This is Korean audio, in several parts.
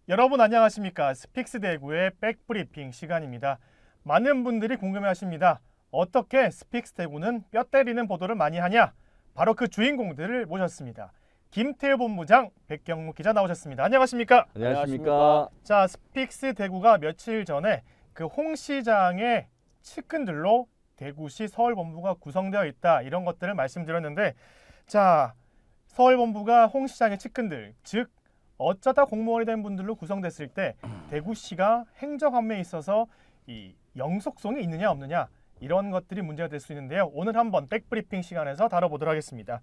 여러분 안녕하십니까? 스픽스 대구의 백브리핑 시간입니다. 많은 분들이 궁금해하십니다. 어떻게 스픽스 대구는 뼈 때리는 보도를 많이 하냐? 바로 그 주인공들을 모셨습니다. 김태우 본부장, 백경묵 기자 나오셨습니다. 안녕하십니까? 안녕하십니까? 자, 스픽스 대구가 며칠 전에 그 홍 시장의 측근들로 대구시 서울본부가 구성되어 있다, 이런 것들을 말씀드렸는데, 자, 서울본부가 홍 시장의 측근들, 즉 어쩌다 공무원이 된 분들로 구성됐을 때 대구시가 행정업무에 있어서 이 영속성이 있느냐 없느냐, 이런 것들이 문제가 될 수 있는데요. 오늘 한번 백브리핑 시간에서 다뤄보도록 하겠습니다.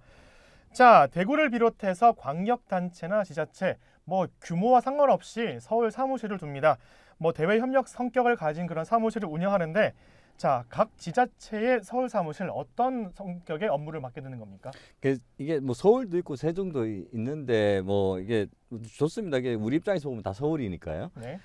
자, 대구를 비롯해서 광역단체나 지자체, 규모와 상관없이 서울 사무실을 둡니다. 대외 협력 성격을 가진 그런 사무실을 운영하는데, 자, 각 지자체의 서울 사무실 어떤 성격의 업무를 맡게 되는 겁니까? 이게 서울도 있고 세종도 있는데 이게 좋습니다. 이게 우리 입장에서 보면 다 서울이니까요. 네.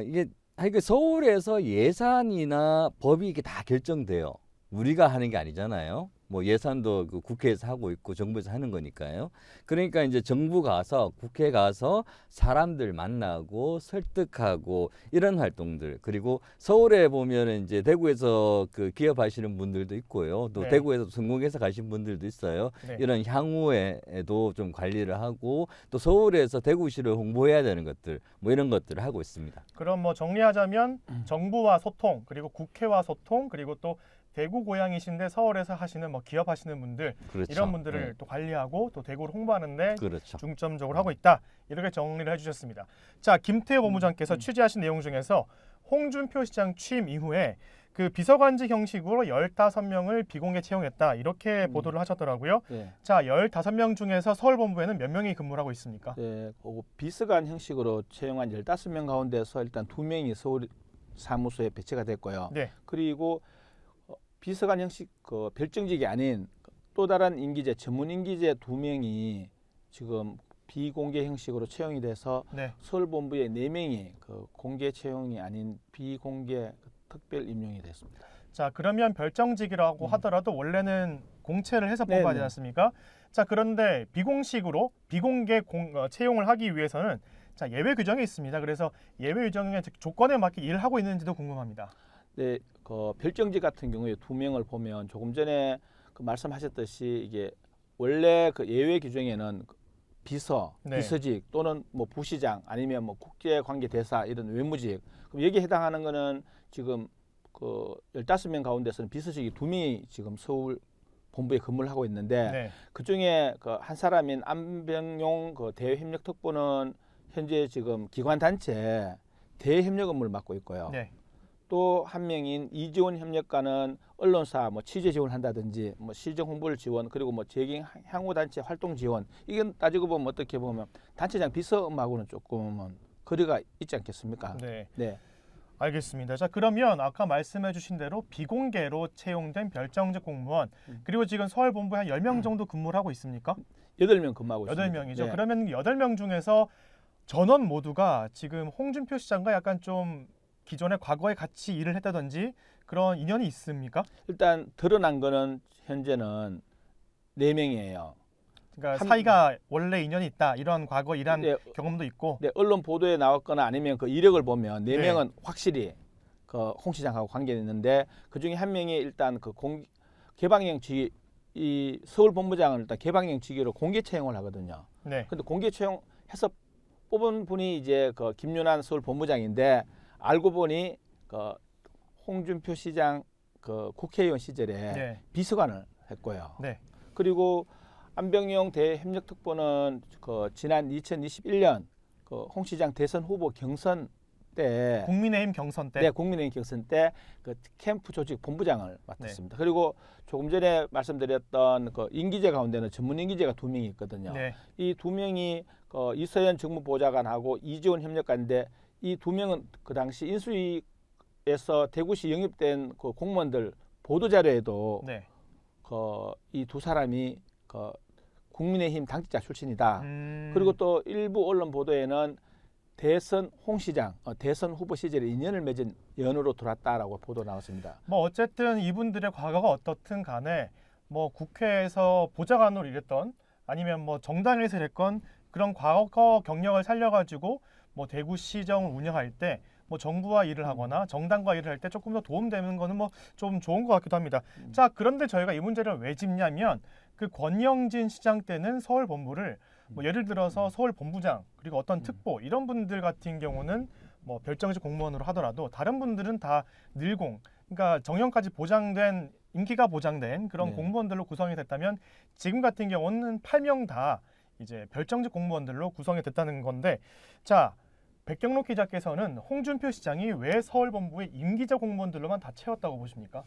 이게 서울에서 예산이나 법이 이게 다 결정돼요. 우리가 하는 게 아니잖아요. 예산도 그 국회에서 하고 있고 정부에서 하는 거니까요. 그러니까 이제 정부 가서 국회 가서 사람들 만나고 설득하고 이런 활동들, 그리고 서울에 보면은 이제 대구에서 그 기업하시는 분들도 있고요. 또 네. 대구에서 성공해서 가신 분들도 있어요. 네. 이런 향후에도 좀 관리를 하고 또 서울에서 대구시를 홍보해야 되는 것들, 이런 것들을 하고 있습니다. 그럼 정리하자면 정부와 소통, 그리고 국회와 소통, 그리고 또 대구 고향이신데 서울에서 하시는 기업 하시는 분들, 그렇죠. 이런 분들을 네. 또 관리하고 또 대구를 홍보하는데 그렇죠. 중점적으로 하고 있다, 이렇게 정리를 해주셨습니다. 자, 김태우 본부장께서 취재하신 내용 중에서 홍준표 시장 취임 이후에 그 비서관직 형식으로 15명을 비공개 채용했다, 이렇게 보도를 하셨더라고요. 네. 자, 15명 중에서 서울본부에는 몇 명이 근무를 하고 있습니까? 네, 비서관 형식으로 채용한 15명 가운데서 일단 2명이 서울 사무소에 배치가 됐고요. 네. 그리고 비서관 형식 그 별정직이 아닌 또 다른 임기제, 전문 임기제 2명이 지금 비공개 형식으로 채용이 돼서 네. 서울본부에 4명이 그 공개 채용이 아닌 비공개 특별 임용이 됐습니다. 자, 그러면 별정직이라고 하더라도 원래는 공채를 해서 뽑아야 되지 않습니까? 자, 그런데 비공식으로 비공개 채용을 하기 위해서는 자, 예외 규정이 있습니다. 그래서 예외 규정의 조건에 맞게 일을 하고 있는지도 궁금합니다. 네, 그 별정직 같은 경우에 2명을 보면 조금 전에 그 말씀하셨듯이 이게 원래 그 예외 규정에는 비서, 네. 비서직 또는 부시장 아니면 국제관계대사 이런 외무직, 그럼 여기에 해당하는 거는 지금 그 15명 가운데서는 비서직이 2명이 지금 서울 본부에 근무를 하고 있는데 네. 그중에 그 한 사람인 안병용 그 대외협력특보는 현재 지금 기관단체 대외협력 업무를 맡고 있고요. 네. 또 한 명인 이지원 협력관은 언론사 취재 지원한다든지 시정 홍보를 지원, 그리고 재경 향후 단체 활동 지원, 이건 따지고 보면 어떻게 보면 단체장 비서 업무하고는 조금은 거리가 있지 않겠습니까? 네. 네. 알겠습니다. 자, 그러면 아까 말씀해 주신 대로 비공개로 채용된 별정직 공무원, 그리고 지금 서울본부에 한 10명 정도 근무를 하고 있습니까? 8명 근무하고 있습니다. 8명이죠. 네. 그러면 8명 중에서 전원 모두가 지금 홍준표 시장과 약간 좀 기존에 과거에 같이 일을 했다든지 그런 인연이 있습니까? 일단 드러난 거는 현재는 4명이에요. 그러니까 사이가 원래 인연이 있다, 이런 과거 일한 경험도 있고. 네, 언론 보도에 나왔거나 아니면 그 이력을 보면 4명은 확실히 그 홍 시장하고 관계가 있는데 그중에 한 명이 일단 그 개방형 직위, 이 서울 본부장은 일단 개방형 직위로 공개 채용을 하거든요. 네. 근데 공개 채용해서 뽑은 분이 이제 그 김윤환 서울 본부장인데 알고 보니 그 홍준표 시장 그 국회의원 시절에 네. 비서관을 했고요. 네. 그리고 안병용 대협력특보는 그 지난 2021년 그 홍 시장 대선 후보 경선 때, 국민의힘 경선 때, 네, 국민의힘 경선 때 그 캠프 조직 본부장을 맡았습니다. 네. 그리고 조금 전에 말씀드렸던 그 임기제 가운데는 전문 임기제가 2명이 있거든요. 네. 이 2명이 그 이서연 정무보좌관하고 이지원 협력관인데 이 2명은 그 당시 인수위에서 대구시 영입된 그 공무원들 보도자료에도 네. 그 이 2사람이 그 국민의힘 당직자 출신이다. 그리고 또 일부 언론 보도에는 대선 홍 시장 대선 후보 시절에 인연을 맺은 연으로 들어왔다라고 보도 나왔습니다. 어쨌든 이분들의 과거가 어떻든 간에 국회에서 보좌관으로 일했던, 아니면 정당에서 일했건 그런 과거 경력을 살려가지고 뭐 대구시정을 운영할 때 뭐 정부와 일을 하거나 정당과 일을 할 때 조금 더 도움되는 거는 뭐 좀 좋은 것 같기도 합니다. 자, 그런데 저희가 이 문제를 왜 짚냐면 그 권영진 시장 때는 서울 본부를 뭐 예를 들어서 서울 본부장 그리고 어떤 특보 이런 분들 같은 경우는 뭐 별정직 공무원으로 하더라도 다른 분들은 다 늘공 그러니까 정년까지 보장된 임기가 보장된 그런 네. 공무원들로 구성이 됐다면 지금 같은 경우는 8명 다 이제 별정직 공무원들로 구성이 됐다는 건데 자 백경록 기자께서는 홍준표 시장이 왜 서울 본부의 임기자 공무원들로만 다 채웠다고 보십니까?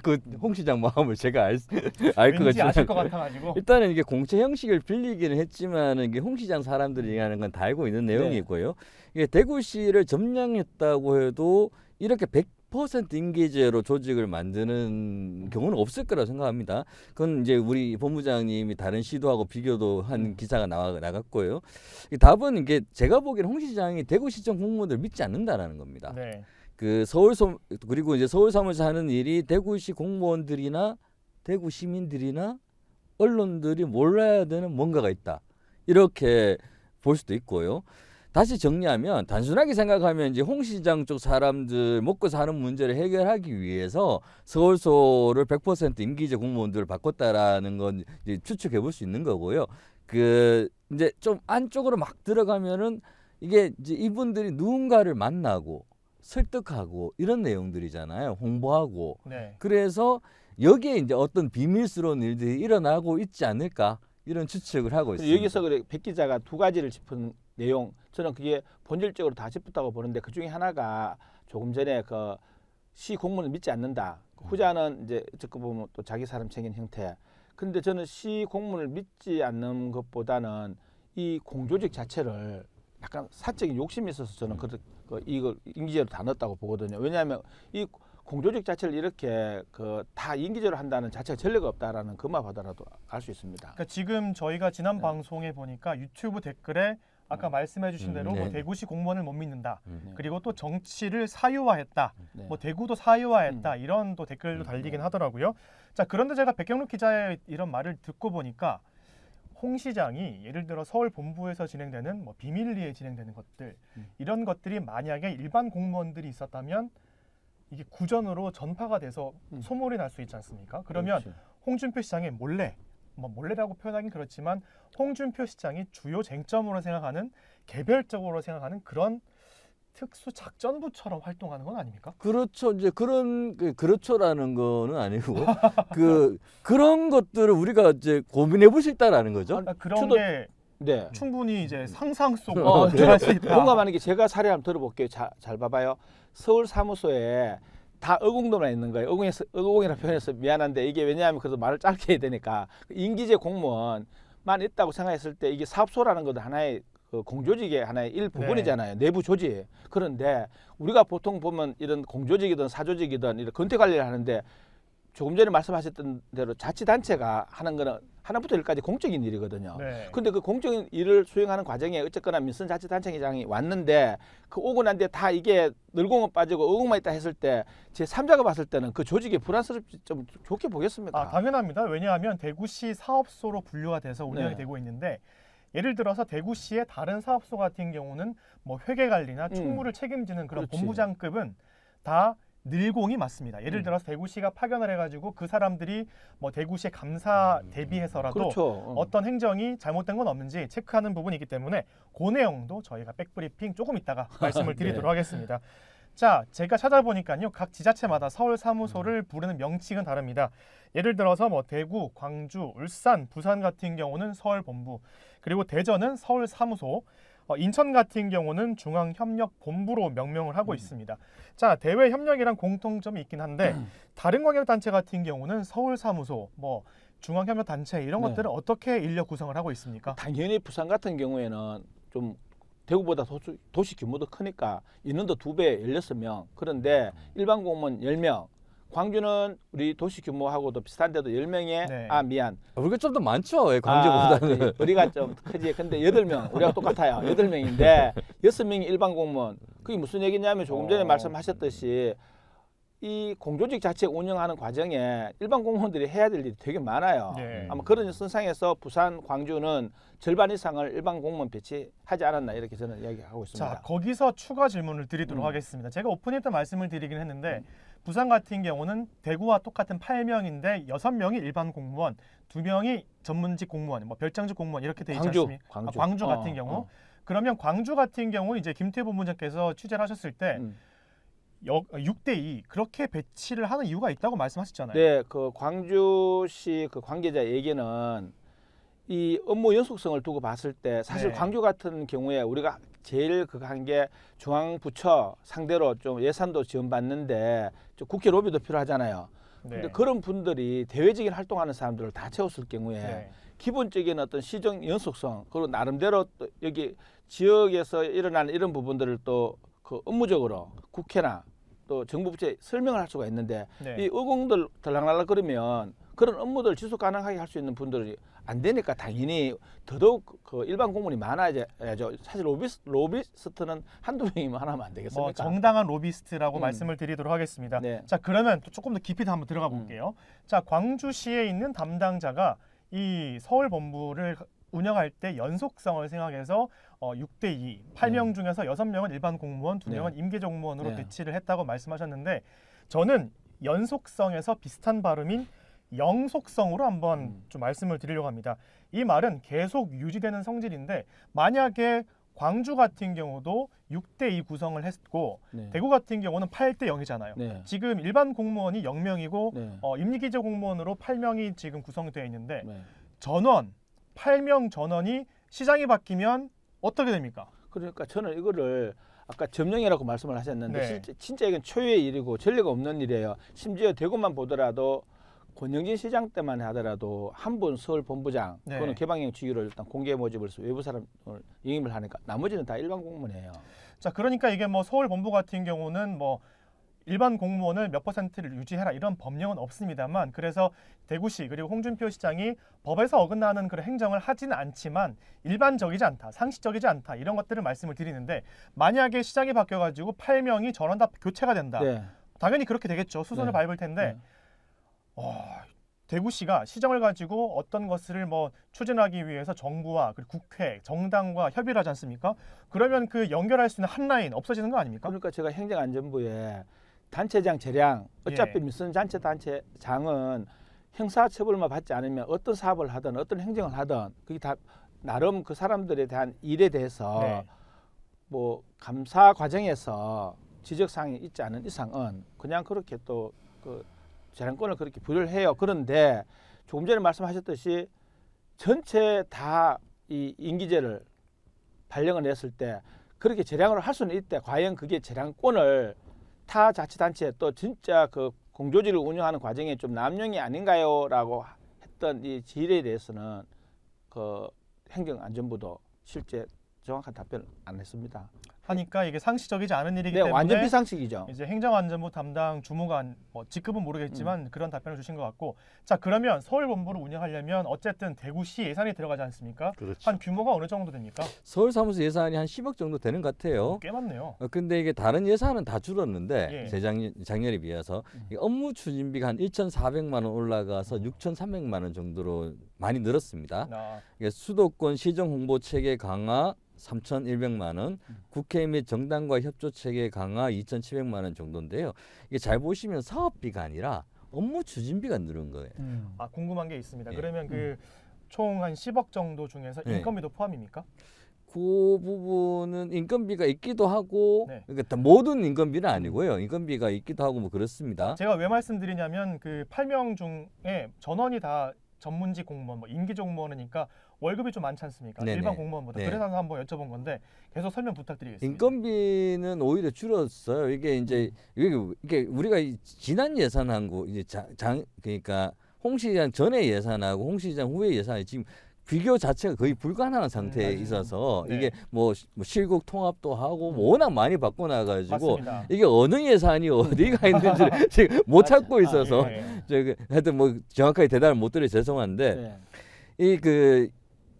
그홍 시장 마음을 제가 알 것 왠지 아실 것 같지만 같아가지고 일단은 이게 공채 형식을 빌리기는 했지만은 이게 홍 시장 사람들이 하는 건 다 알고 있는 내용이고요. 이게 대구시를 점령했다고 해도 이렇게 100% 임기제로 조직을 만드는 경우는 없을 거라고 생각합니다. 그건 이제 우리 본부장님이 다른 시도하고 비교도 한 기사가 나갔고요. 이 답은 이게 제가 보기에는 홍 시장이 대구시청 공무원들 믿지 않는다라는 겁니다. 네. 그리고 이제 서울 사무소 하는 일이 대구시 공무원들이나 대구 시민들이나 언론들이 몰라야 되는 뭔가가 있다. 이렇게 볼 수도 있고요. 다시 정리하면 단순하게 생각하면 이제 홍 시장 쪽 사람들 먹고 사는 문제를 해결하기 위해서 서울소를 100% 임기제 공무원들을 바꿨다라는 건 이제 추측해 볼 수 있는 거고요. 그 이제 좀 안쪽으로 막 들어가면은 이게 이제 이분들이 누군가를 만나고 설득하고 이런 내용들이잖아요. 홍보하고. 네. 그래서 여기에 이제 어떤 비밀스러운 일들이 일어나고 있지 않을까 이런 추측을 하고 있습니다. 여기서 그래 백 기자가 두 가지를 짚은 내용 저는 그게 본질적으로 다 짚었다고 보는데 그 중에 하나가 조금 전에 그 시 공무원을 믿지 않는다. 후자는 이제 어떻게 보면 또 자기 사람 챙긴 형태. 근데 저는 시 공무원을 믿지 않는 것보다는 이 공조직 자체를 약간 사적인 욕심이 있어서 저는 이걸 임기제로 다 넣었다고 보거든요. 왜냐하면 이 공조직 자체를 이렇게 다 임기제로 한다는 자체가 전례가 없다라는 것만 보더라도 알 수 있습니다. 그러니까 지금 저희가 지난 방송에 보니까 유튜브 댓글에 아까 말씀해주신 대로 뭐 네. 대구시 공무원을 못 믿는다. 네. 그리고 또 정치를 사유화했다. 네. 뭐 대구도 사유화했다. 이런 또 댓글도 달리긴 하더라고요. 자 그런데 제가 백경록 기자의 이런 말을 듣고 보니까 홍 시장이 예를 들어 서울 본부에서 진행되는 뭐 비밀리에 진행되는 것들 이런 것들이 만약에 일반 공무원들이 있었다면 이게 구전으로 전파가 돼서 소문이 날 수 있지 않습니까? 그러면 그렇지. 홍준표 시장의 몰래라고 표현하긴 그렇지만 홍준표 시장이 주요 쟁점으로 생각하는 개별적으로 생각하는 그런 특수 작전부처럼 활동하는 건 아닙니까? 그렇죠. 이제 그렇죠라는 거는 아니고 그런 것들을 우리가 이제 고민해 볼 수 있다라는 거죠. 그러니까 그런 추도- 게 네. 충분히 이제 상상 속으로 저 들어갈 수 있다. 공감하는 게 제가 사례 한번 들어볼게요. 잘 봐봐요. 서울 사무소에 다 의공도만 있는 거예요. 의공이라 표현해서 미안한데 이게 왜냐하면 그래도 말을 짧게 해야 되니까 임기제 공무원만 있다고 생각했을 때 이게 사업소라는 것도 하나의 공조직의 하나의 일부분이잖아요. 내부 조직. 그런데 우리가 보통 보면 이런 공조직이든 사조직이든 이런 건태 관리를 하는데 조금 전에 말씀하셨던 대로 자치단체가 하는 거는 하나부터 열까지 공적인 일이거든요. 네. 근데 그 공적인 일을 수행하는 과정에 어쨌거나 민선자치단체장이 왔는데 그 오고 난 뒤에 다 이게 늘공은 빠지고 의공만 있다 했을 때 제 3자가 봤을 때는 그 조직이 불안스럽지 좀 좋게 보겠습니다. 아, 당연합니다. 왜냐하면 대구시 사업소로 분류가 돼서 운영이 네. 되고 있는데 예를 들어서 대구시의 다른 사업소 같은 경우는 뭐 회계관리나 총무를 책임지는 그런 그렇지. 본부장급은 다 늘공이 맞습니다. 예를 들어서 대구시가 파견을 해가지고 그 사람들이 뭐 대구시의 감사 대비해서라도 그렇죠. 어떤 행정이 잘못된 건 없는지 체크하는 부분이기 때문에 그 내용도 저희가 백브리핑 조금 이따가 말씀을 드리도록 네. 하겠습니다. 자, 제가 찾아보니까요. 각 지자체마다 서울 사무소를 부르는 명칭은 다릅니다. 예를 들어서 뭐 대구, 광주, 울산, 부산 같은 경우는 서울 본부, 그리고 대전은 서울 사무소, 인천 같은 경우는 중앙협력본부로 명명을 하고 있습니다. 자, 대외 협력이란 공통점이 있긴 한데 다른 광역단체 같은 경우는 서울 사무소, 뭐 중앙협력단체 이런 네. 것들을 어떻게 인력 구성을 하고 있습니까? 당연히 부산 같은 경우에는 좀 대구보다 도시 규모도 크니까 인원도 2배 16명. 그런데 일반 공무원 10명. 광주는 우리 도시 규모하고도 비슷한데도 10명에 네. 우리가 좀 더 많죠. 광주보다는. 우리가 좀 크지. 근데 8명. 우리가 똑같아요. 8명인데 6명이 일반 공무원. 그게 무슨 얘기냐면 조금 전에 말씀하셨듯이 이 공조직 자체 운영하는 과정에 일반 공무원들이 해야 될 일이 되게 많아요. 네. 아마 그런 선상에서 부산, 광주는 절반 이상을 일반 공무원 배치하지 않았나 이렇게 저는 이야기하고 있습니다. 자, 거기서 추가 질문을 드리도록 하겠습니다. 제가 오프닝 때 말씀을 드리긴 했는데 부산 같은 경우는 대구와 똑같은 8명인데 6명이 일반 공무원, 2명이 전문직 공무원, 뭐 별장직 공무원 이렇게 돼 있지 광주, 않습니까? 광주 같은 경우. 그러면 광주 같은 경우 이제 김태 본부장께서 취재를 하셨을 때 6대2 그렇게 배치를 하는 이유가 있다고 말씀하셨잖아요. 네, 그 광주시 그 관계자 얘기는 이 업무 연속성을 두고 봤을 때 사실 네. 광주 같은 경우에 우리가 제일 그거 한 게 중앙부처 상대로 좀 예산도 지원받는데 좀 국회 로비도 필요하잖아요. 네. 근데 그런 분들이 대외적인 활동하는 사람들을 다 채웠을 경우에 네. 기본적인 어떤 시정 연속성 그리고 나름대로 또 여기 지역에서 일어나는 이런 부분들을 또 그 업무적으로 국회나 또 정부 부처에 설명을 할 수가 있는데 네. 이 의공들 들락날락 그러면 그런 업무들 지속 가능하게 할 수 있는 분들이 안 되니까 당연히 더더욱 그 일반 공무원이 많아야죠. 사실 로비스트는 한두 명이면 하나면 안 되겠습니까? 뭐 정당한 로비스트라고 말씀을 드리도록 하겠습니다. 네. 자, 그러면 또 조금 더 깊이 한번 들어가 볼게요. 자, 광주시에 있는 담당자가 이 서울 본부를 운영할 때 연속성을 생각해서 6대2, 8명 중에서 6명은 일반 공무원, 2명은 임계직 공무원으로 네. 배치를 했다고 말씀하셨는데 저는 연속성에서 비슷한 발음인 영속성으로 한번 좀 말씀을 드리려고 합니다. 이 말은 계속 유지되는 성질인데 만약에 광주 같은 경우도 6대2 구성을 했고 네. 대구 같은 경우는 8대0이잖아요. 네. 지금 일반 공무원이 0명이고 네. 임기직 공무원으로 8명이 지금 구성되어 있는데 네. 전원 8명 전원이 시장이 바뀌면 어떻게 됩니까? 그러니까 저는 이거를 아까 점령이라고 말씀을 하셨는데 네. 실제 진짜 이건 초유의 일이고 전례가 없는 일이에요. 심지어 대구만 보더라도 권영진 시장 때만 하더라도 한 분 서울 본부장 네. 그거는 개방형 직위로 일단 공개 모집을 해서 외부 사람을 영입을 하니까 나머지는 다 일반 공무원이에요. 자, 그러니까 이게 뭐 서울 본부 같은 경우는 뭐 일반 공무원을 몇 퍼센트를 유지해라 이런 법령은 없습니다만 그래서 대구시 그리고 홍준표 시장이 법에서 어긋나는 그런 행정을 하지는 않지만 일반적이지 않다, 상식적이지 않다 이런 것들을 말씀을 드리는데 만약에 시장이 바뀌어가지고 8명이 전원 다 교체가 된다. 네. 당연히 그렇게 되겠죠. 수선을 네. 밟을 텐데 대구시가 시정을 가지고 어떤 것을 뭐 추진하기 위해서 정부와 그리고 국회, 정당과 협의를 하지 않습니까? 그러면 그 연결할 수 있는 한 라인 없어지는 거 아닙니까? 그러니까 제가 행정안전부에 단체장 재량 어차피 예. 민선 단체장은 형사처벌만 받지 않으면 어떤 사업을 하든 어떤 행정을 하든 그게 다 나름 그 사람들에 대한 일에 대해서 네. 뭐 감사 과정에서 지적 사항이 있지 않은 이상은 그냥 그렇게 또 그 재량권을 그렇게 부여를 해요. 그런데 조금 전에 말씀하셨듯이 전체 다 이 임기제를 발령을 했을 때 그렇게 재량을 할 수는 있대. 과연 그게 재량권을 타 자치단체 또 진짜 그 공조직을 운영하는 과정에 좀 남용이 아닌가요라고 했던 이 질에 대해서는 그 행정안전부도 실제 정확한 답변을 안 했습니다. 하니까 이게 상식적이지 않은 일이기 네, 때문에 완전 비상식이죠. 이제 행정안전부 담당 주무관 뭐 직급은 모르겠지만 그런 답변을 주신 것 같고 자 그러면 서울 본부를 운영하려면 어쨌든 대구시 예산이 들어가지 않습니까? 그렇죠. 한 규모가 어느 정도 됩니까? 서울 사무소 예산이 한 10억 정도 되는 것 같아요. 꽤 많네요. 근데 이게 다른 예산은 다 줄었는데 예. 작년에 비해서 이 업무 추진비가 한 1,400만 원 올라가서 6,300만 원 정도로 많이 늘었습니다. 이게 수도권 시정 홍보 체계 강화 3,100만 원, 국회 및 정당과 협조 체계 강화 2,700만 원 정도인데요. 이게 잘 보시면 사업비가 아니라 업무 추진비가 늘은 거예요. 아 궁금한 게 있습니다. 예. 그러면 그 총 한 10억 정도 중에서 예. 인건비도 포함입니까? 그 부분은 인건비가 있기도 하고 네. 그러니까 모든 인건비는 아니고요. 인건비가 있기도 하고 뭐 그렇습니다. 제가 왜 말씀드리냐면 그 8명 중에 전원이 다 전문직 공무원, 뭐 임기직 공무원이니까 월급이 좀 많지 않습니까? 네네. 일반 공무원보다. 네. 그래서 한번 여쭤본 건데 계속 설명 부탁드리겠습니다. 인건비는 오히려 줄었어요. 이게 이제 이게 우리가 지난 예산하고 이제 그러니까 홍 시장 전에 예산하고 홍 시장 후에 예산이 지금 비교 자체가 거의 불가능한 상태에 있어서 네. 이게 뭐 실국 통합도 하고 뭐 워낙 많이 바꿔놔가지고 맞습니다. 이게 어느 예산이 어디가 있는지를 지금 못 찾고 있어서 예. 하여튼 뭐 정확하게 대답을 못 드려 죄송한데 네. 이 그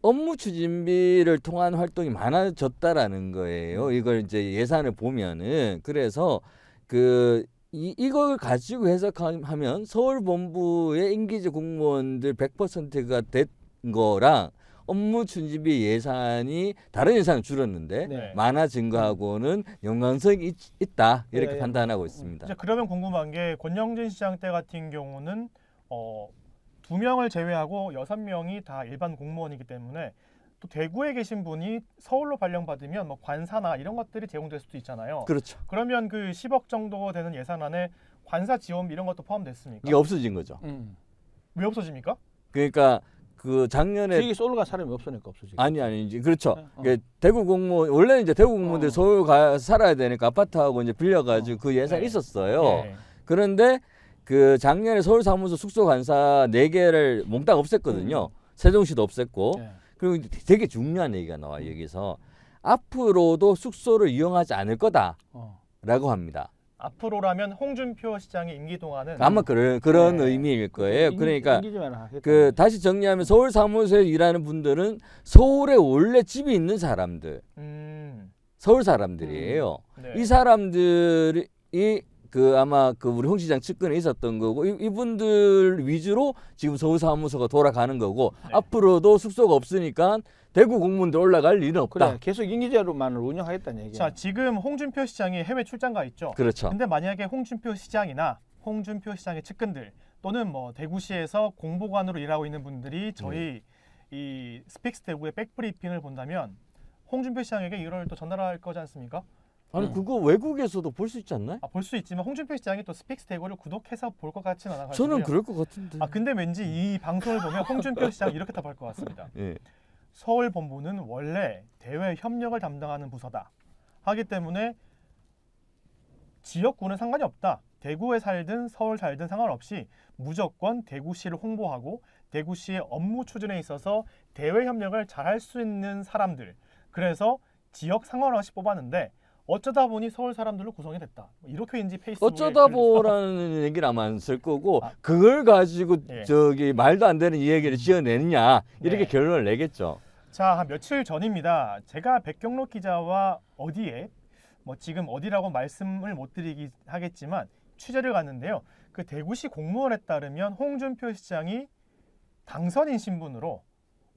업무 추진비를 통한 활동이 많아졌다라는 거예요. 이걸 이제 예산을 보면은 그래서 그 이걸 가지고 해석하면 서울 본부의 임기직 공무원들 100%가 된 거랑 업무 추진비 예산이 다른 예산은 줄었는데 네. 많아진 거하고는 연관성이 있다 이렇게 네. 판단하고 있습니다. 이제 그러면 궁금한 게 권영진 시장 때 같은 경우는 2명을 제외하고 6명이 다 일반 공무원이기 때문에 또 대구에 계신 분이 서울로 발령받으면 뭐 관사나 이런 것들이 제공될 수도 있잖아요. 그렇죠. 그러면 그 10억 정도 되는 예산안에 관사 지원비 이런 것도 포함됐습니까? 이게 없어진 거죠. 왜 없어집니까? 그러니까 그 작년에 지역에 쏠 갈 사람이 없으니까 없어지. 아니 이제 그렇죠. 어. 이게 대구 공무원 원래 이제 대구 공무원들 어. 서울 가 살아야 되니까 아파트하고 이제 빌려가지고 그 예산이 네. 있었어요. 네. 그런데 그 작년에 서울 사무소 숙소 관사 4개를 몽땅 없앴거든요. 세종시도 없앴고 네. 그리고 되게 중요한 얘기가 나와요. 여기서 앞으로도 숙소를 이용하지 않을 거다라고 합니다. 앞으로라면 홍준표 시장의 임기 동안은 아마 그런 네. 의미일 거예요. 그러니까 하겠다. 그 다시 정리하면 서울 사무소에 일하는 분들은 서울에 원래 집이 있는 사람들, 서울 사람들이에요. 네. 이 사람들이 그 아마 그 우리 홍 시장 측근에 있었던 거고 이분들 위주로 지금 서울 사무소가 돌아가는 거고 네. 앞으로도 숙소가 없으니까 대구 공무원들 올라갈 일은 없다. 그래 계속 임기제로만을 운영하겠다는 얘기야. 자, 지금 홍준표 시장이 해외 출장 가 있죠. 그렇죠. 근데 만약에 홍준표 시장이나 홍준표 시장의 측근들 또는 뭐 대구시에서 공보관으로 일하고 있는 분들이 저희 이 스픽스 대구의 백브리핑을 본다면 홍준표 시장에게 이걸 또 전달할 거지 않습니까? 아니 그거 외국에서도 볼 수 있지 않나요? 볼 수 있지만 홍준표 시장이 또 스픽스 대구를 구독해서 볼 것 같지는 않아요. 저는 그럴 것 같은데. 근데 왠지 이 방송을 보면 홍준표 시장 이렇게 답할 것 같습니다. 예. 서울 본부는 원래 대외 협력을 담당하는 부서다. 하기 때문에 지역구는 상관이 없다. 대구에 살든 서울 살든 상관없이 무조건 대구시를 홍보하고 대구시의 업무 추진에 있어서 대외 협력을 잘할 수 있는 사람들. 그래서 지역 상관없이 뽑았는데 어쩌다 보니 서울 사람들로 구성이 됐다. 이렇게 왠지 페이스북에 어쩌다 글을 보라는 얘기를 아마 안 쓸 거고 그걸 가지고 예. 저기 말도 안 되는 이 얘기를 지어내느냐 이렇게 네. 결론을 내겠죠. 자, 한 며칠 전입니다. 제가 백경록 기자와 어디에 지금 어디라고 말씀을 못 드리기 하겠지만 취재를 갔는데요. 그 대구시 공무원에 따르면 홍준표 시장이 당선인 신분으로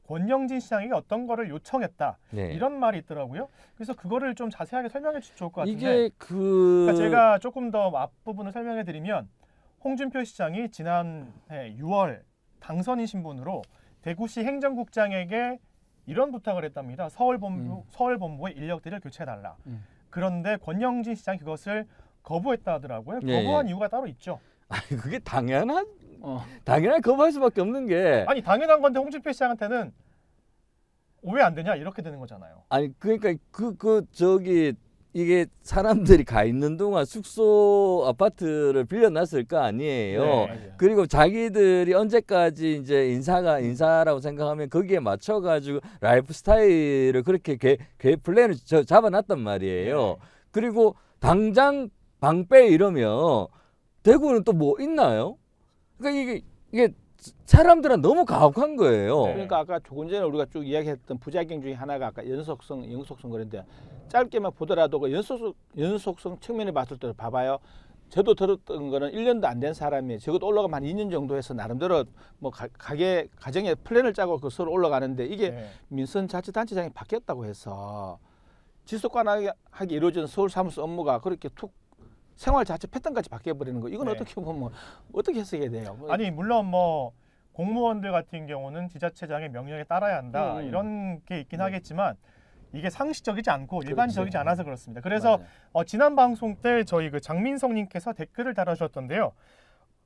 권영진 시장에게 어떤 거를 요청했다. 네. 이런 말이 있더라고요. 그래서 그거를 좀 자세하게 설명해 주시면 좋을 것 같은데. 이게 그러니까 제가 조금 더 앞부분을 설명해 드리면 홍준표 시장이 지난해 6월 당선인 신분으로 대구시 행정국장에게 이런 부탁을 했답니다. 서울 본부의 인력들을 교체해달라. 그런데 권영진 시장이 그것을 거부했다 하더라고요. 예, 거부한 예. 이유가 따로 있죠. 아니 그게 당연한 거부할 수밖에 없는 게 아니 당연한 건데 홍준표 시장한테는 왜 안 되냐 이렇게 되는 거잖아요. 아니 그러니까 저기 이게 사람들이 가 있는 동안 숙소 아파트를 빌려놨을 거 아니에요. 네. 그리고 자기들이 언제까지 이제 인사라고 생각하면 거기에 맞춰가지고 라이프 스타일을 그렇게 플랜을 잡아놨단 말이에요. 네. 그리고 당장 방빼 이러면 대구는 또 뭐 있나요? 그러니까 이게 사람들은 너무 가혹한 거예요. 네. 그러니까 아까 조금 전에 우리가 쭉 이야기했던 부작용 중에 하나가 아까 연속성 그런데 짧게만 보더라도 그 연속성 측면에 봤을 때 봐봐요. 저도 들었던 거는 1년도 안 된 사람이 적어도 올라가면 한 2년 정도 해서 나름대로 뭐 가정의 플랜을 짜고 그 서로 올라가는데 이게 네. 민선자치단체장이 바뀌었다고 해서 지속가능하게 이루어지는 서울 사무소 업무가 그렇게 툭 생활 자체 패턴까지 바뀌어버리는 거 이건 네. 어떻게 보면 어떻게 해석해야 돼요? 아니 물론 공무원들 같은 경우는 지자체장의 명령에 따라야 한다 이런 게 있긴 하겠지만 이게 상식적이지 않고 일반적이지 않아서 그렇습니다. 그래서 지난 방송 때 저희 그 장민성님께서 댓글을 달아주셨던데요.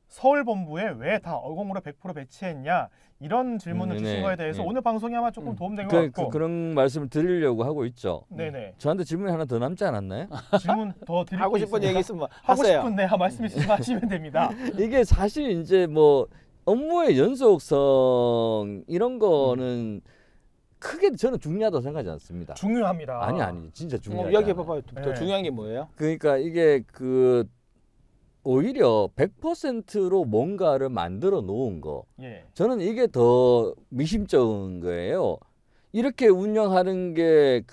서울 본부에 왜 다 어공으로 100% 배치했냐 이런 질문을 주신 거에 대해서 오늘 방송이 아마 조금 도움된 것 같고 그런 말씀을 드리려고 하고 있죠. 네네. 저한테 질문이 하나 더 남지 않았나요? 질문 더 드릴 하고 게 싶은 있습니다. 얘기 있으면 하고 하세요. 싶은 말씀 있으시면 하시면 됩니다. 이게 사실 이제 뭐 업무의 연속성 이런 거는 크게 저는 중요하다고 생각하지 않습니다. 중요합니다. 아니 진짜 중요하다. 이야기해 봐봐요. 더 네. 중요한 게 뭐예요? 그러니까 이게 오히려 100%로 뭔가를 만들어 놓은 거. 예. 저는 이게 더 미심쩍은 거예요. 이렇게 운영하는 게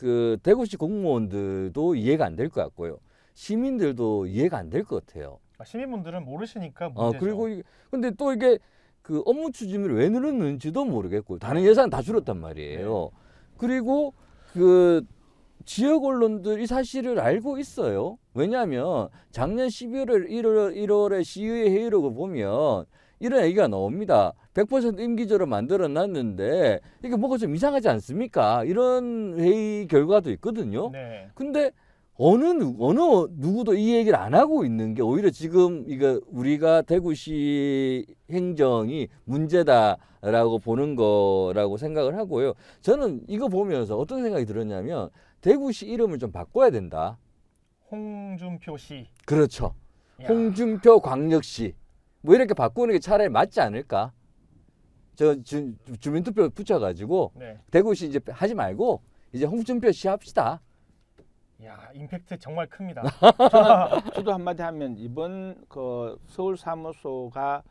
대구시 공무원들도 이해가 안 될 것 같고요. 시민들도 이해가 안 될 것 같아요. 시민분들은 모르시니까 문제죠. 그리고 근데 또 이게 그 업무 추진을 왜 늘었는지도 모르겠고 다른 예산 다 줄었단 말이에요. 그리고 그 지역 언론들 이 사실을 알고 있어요. 왜냐하면 작년 12월, 1월에 시의회 회의록을 보면 이런 얘기가 나옵니다. 100% 임기제로 만들어 놨는데 이게 뭐가 좀 이상하지 않습니까? 이런 회의 결과도 있거든요. 네. 근데 어느 누구도 이 얘기를 안 하고 있는 게 오히려 지금 이거 우리가 대구시 행정이 문제다라고 보는 거라고 생각을 하고요. 저는 이거 보면서 어떤 생각이 들었냐면 대구시 이름을 좀 바꿔야 된다. 홍준표 씨. 그렇죠. 야. 홍준표 광역시 뭐 이렇게 바꾸는 게 차라리 맞지 않을까? 주민투표 붙여가지고 네. 대구시 이제 하지 말고 이제 홍준표 시 합시다. 야, 임팩트 정말 큽니다. 저도 한마디 하면 이번 그 서울 사무소가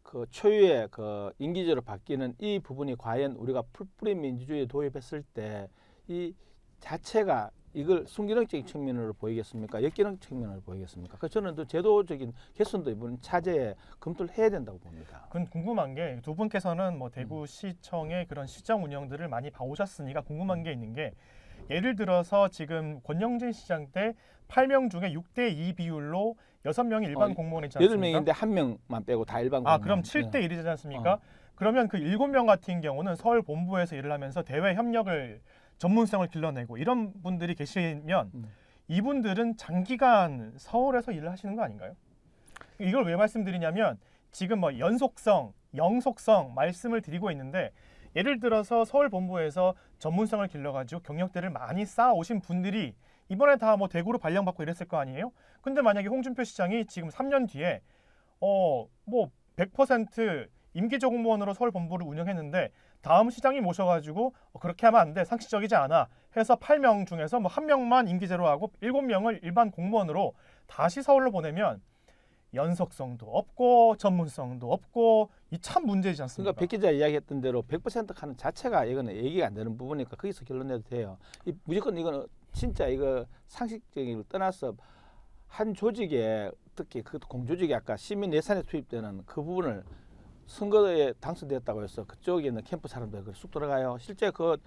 그 초유의 그 임기제로 바뀌는 이 부분이 과연 우리가 풀뿌리 민주주의에 도입했을 때 이 자체가 이걸 순기능적인 측면으로 보이겠습니까? 역기능 측면으로 보이겠습니까? 그래서 저는 또 제도적인 개선도 이번 차제에 검토를 해야 된다고 봅니다. 그건 궁금한 게 두 분께서는 뭐 대구시청의 그런 시정 운영들을 많이 봐오셨으니까 궁금한 게 있는 게 예를 들어서 지금 권영진 시장 때 8명 중에 6대2 비율로 6명이 일반 공무원이 있지 않습니까? 8명인데 1명만 빼고 다 일반 공무원. 그럼 7대1이지 않습니까? 그러면 그 7명 같은 경우는 서울 본부에서 일을 하면서 대외 협력을 전문성을 길러내고 이런 분들이 계시면 이분들은 장기간 서울에서 일을 하시는 거 아닌가요? 이걸 왜 말씀드리냐면 지금 뭐 연속성, 영속성 말씀을 드리고 있는데 예를 들어서 서울 본부에서 전문성을 길러가지고 경력들을 많이 쌓아오신 분들이 이번에 다 뭐 대구로 발령받고 이랬을 거 아니에요? 근데 만약에 홍준표 시장이 지금 3년 뒤에 뭐 100% 임기조 공무원으로 서울 본부를 운영했는데 다음 시장이 모셔가지고 그렇게 하면 안 돼, 상식적이지 않아 해서 8명 중에서 뭐 1명만 임기제로 하고 7명을 일반 공무원으로 다시 서울로 보내면 연속성도 없고 전문성도 없고 이 참 문제지 않습니까? 그러니까 백 기자 이야기했던 대로 100% 하는 자체가 이거는 얘기가 안 되는 부분이니까 거기서 결론 내도 돼요. 무조건 이거는 진짜 이거 상식적인 걸 떠나서 한 조직에 특히 그 공조직이 아까 시민 예산에 투입되는 그 부분을 선거에 당선됐다고 해서 그쪽에 있는 캠프 사람들 쑥 들어가요. 실제 그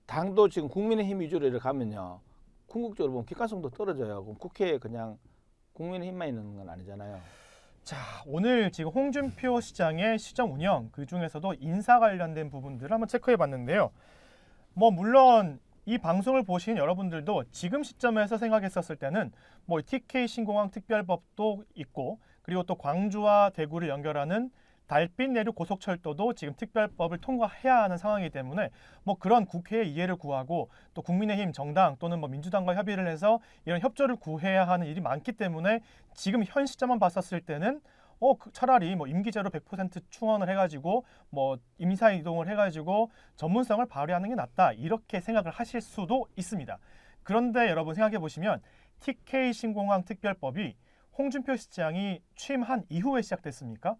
당도 지금 국민의힘 위주로 이렇게 가면요. 궁극적으로 보면 객관성도 떨어져요. 그럼 국회에 그냥 국민의힘만 있는 건 아니잖아요. 자, 오늘 지금 홍준표 시장의 시정 운영 그 중에서도 인사 관련된 부분들을 한번 체크해 봤는데요. 뭐 물론 이 방송을 보신 여러분들도 지금 시점에서 생각했었을 때는 뭐 TK 신공항 특별법도 있고 그리고 또 광주와 대구를 연결하는 달빛 내륙 고속철도도 지금 특별법을 통과해야 하는 상황이기 때문에 뭐 그런 국회의 이해를 구하고 또 국민의힘 정당 또는 뭐 민주당과 협의를 해서 이런 협조를 구해야 하는 일이 많기 때문에 지금 현 시점만 봤었을 때는 차라리 뭐 임기제로 100% 충원을 해가지고 뭐 인사 이동을 해가지고 전문성을 발휘하는 게 낫다 이렇게 생각을 하실 수도 있습니다. 그런데 여러분 생각해 보시면 TK 신공항 특별법이 홍준표 시장이 취임한 이후에 시작됐습니까?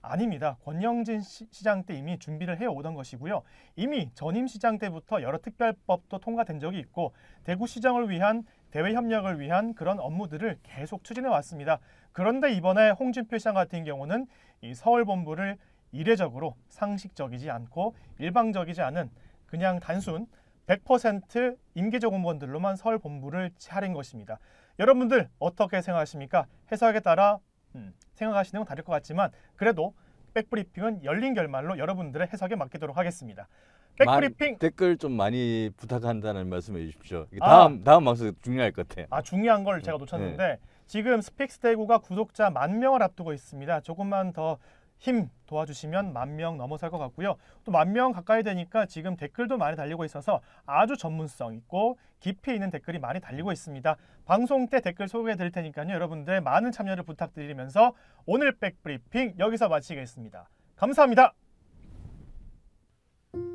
아닙니다. 권영진 시장 때 이미 준비를 해오던 것이고요. 이미 전임 시장 때부터 여러 특별법도 통과된 적이 있고 대구시정을 위한 대외 협력을 위한 그런 업무들을 계속 추진해 왔습니다. 그런데 이번에 홍준표 시장 같은 경우는 이 서울 본부를 이례적으로 상식적이지 않고 일방적이지 않은 그냥 단순 100% 임기조 공무원들로만 서울 본부를 차린 것입니다. 여러분들 어떻게 생각하십니까? 해석에 따라 생각하시는 건 다를 것 같지만 그래도 백브리핑은 열린 결말로 여러분들의 해석에 맡기도록 하겠습니다. 백브리핑 댓글 좀 많이 부탁한다는 말씀해 주십시오. 다음 방송 중요할 것 같아요. 중요한 걸 제가 놓쳤는데 지금 스픽스 대구가 구독자 10,000명을 앞두고 있습니다. 조금만 더 힘 도와주시면 10,000명 넘어설 것 같고요. 또 10,000명 가까이 되니까 지금 댓글도 많이 달리고 있어서 아주 전문성 있고 깊이 있는 댓글이 많이 달리고 있습니다. 방송 때 댓글 소개해 드릴 테니까요. 여러분들 많은 참여를 부탁드리면서 오늘 백브리핑 여기서 마치겠습니다. 감사합니다.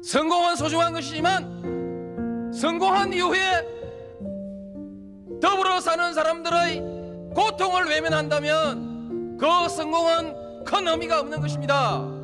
성공은 소중한 것이지만 성공한 이후에 더불어 사는 사람들의 고통을 외면한다면 그 성공은 큰 의미가 없는 것입니다.